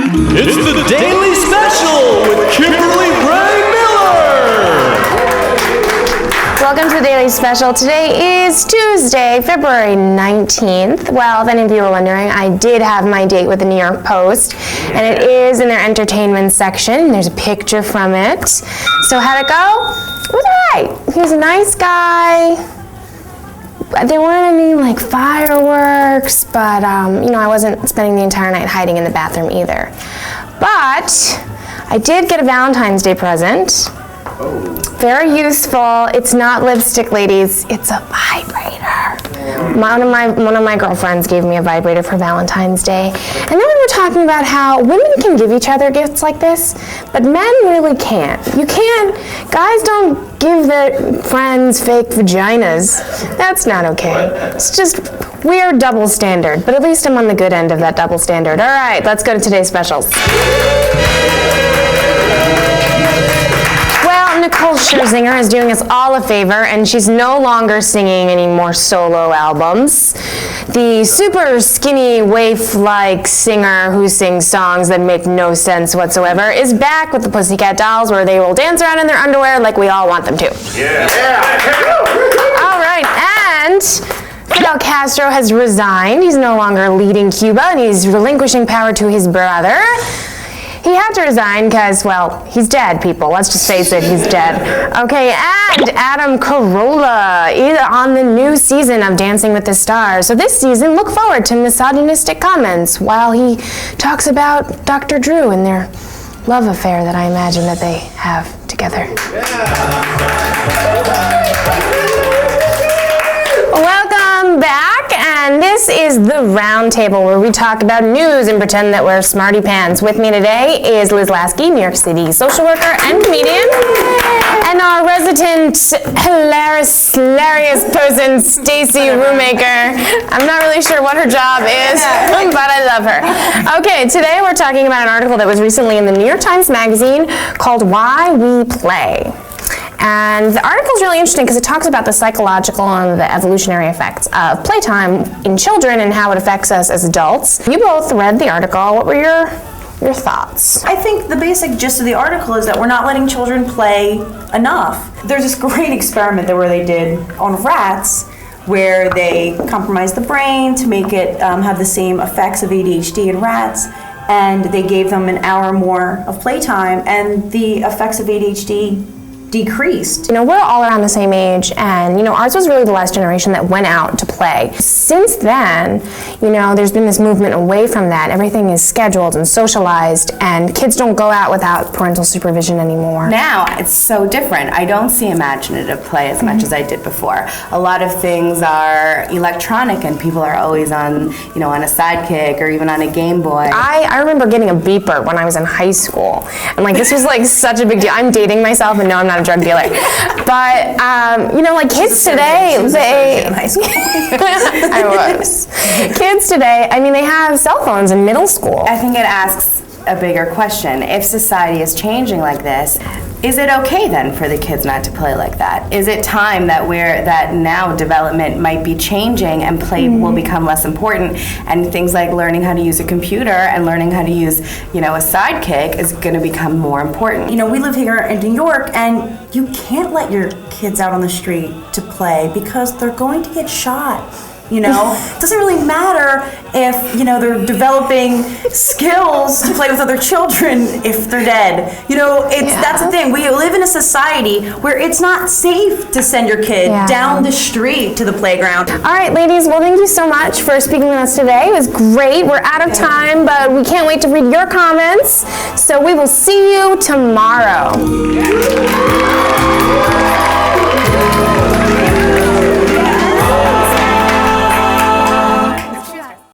It's the Daily Special with Kimberly Ray Miller! Welcome to the Daily Special. Today is Tuesday, February 19th. Well, if any of you are wondering, I did have my date with the New York Post, and it is in their entertainment section. There's a picture from it. So how'd it go? It was alright. He was a nice guy. There weren't any fireworks, but I wasn't spending the entire night hiding in the bathroom either. But I did get a Valentine's Day present. Very useful. It's not lipstick, ladies. It's a vibrator. One of my girlfriends gave me a vibrator for Valentine's Day. And then we were talking about how women can give each other gifts like this, but men really can't. You can't. Guys don't give their friends fake vaginas. That's not okay. It's just weird double standard, but at least I'm on the good end of that double standard. All right, let's go to today's specials. Nicole Scherzinger is doing us all a favor, and she's no longer singing any more solo albums. The super skinny waif-like singer who sings songs that make no sense whatsoever is back with the Pussycat Dolls, where they will dance around in their underwear like we all want them to. Yeah. All right, and Fidel Castro has resigned. He's no longer leading Cuba, and he's relinquishing power to his brother. He had to resign because, well, he's dead, people. Let's just face it, he's dead. Okay, and Adam Carolla is on the new season of Dancing with the Stars. So this season, look forward to misogynistic comments while he talks about Dr. Drew and their love affair that I imagine that they have together. Welcome back, and this is the Round Table, where we talk about news and pretend that we're smarty pants. With me today is Liz Lasky, New York City social worker and comedian, and our resident hilarious person, Stacy Rumaker. I'm not really sure what her job is, but I love her. Okay, today we're talking about an article that was recently in the New York Times Magazine called Why We Play. And the article is really interesting because it talks about the psychological and the evolutionary effects of playtime in children and how it affects us as adults. You both read the article. What were your thoughts? I think the basic gist of the article is that we're not letting children play enough. There's this great experiment where they did on rats, where they compromised the brain to make it have the same effects of ADHD in rats, and they gave them an hour more of playtime, and the effects of ADHD decreased. We're all around the same age, and ours was really the last generation that went out to play. Since then, there's been this movement away from that. Everything is scheduled and socialized, and kids don't go out without parental supervision anymore. Now it's so different. I don't see imaginative play as much as I did before. A lot of things are electronic, and people are always on, on a sidekick or even on a Game Boy. I remember getting a beeper when I was in high school, and this was such a big deal. I'm dating myself, and no, I'm not a drug dealer. But, kids today, they... in high school. I was. Kids today, they have cell phones in middle school. I think it asks a bigger question. If society is changing like this, is it okay then for the kids not to play like that? Is it time that now development might be changing and play will become less important, and things like learning how to use a computer and learning how to use, a sidekick is going to become more important? We live here in New York, and you can't let your kids out on the street to play because they're going to get shot. It doesn't really matter if, they're developing skills to play with other children if they're dead. That's the thing. We live in a society where it's not safe to send your kid down the street to the playground. All right, ladies, well, thank you so much for speaking with us today. It was great. We're out of time, but we can't wait to read your comments. So we will see you tomorrow.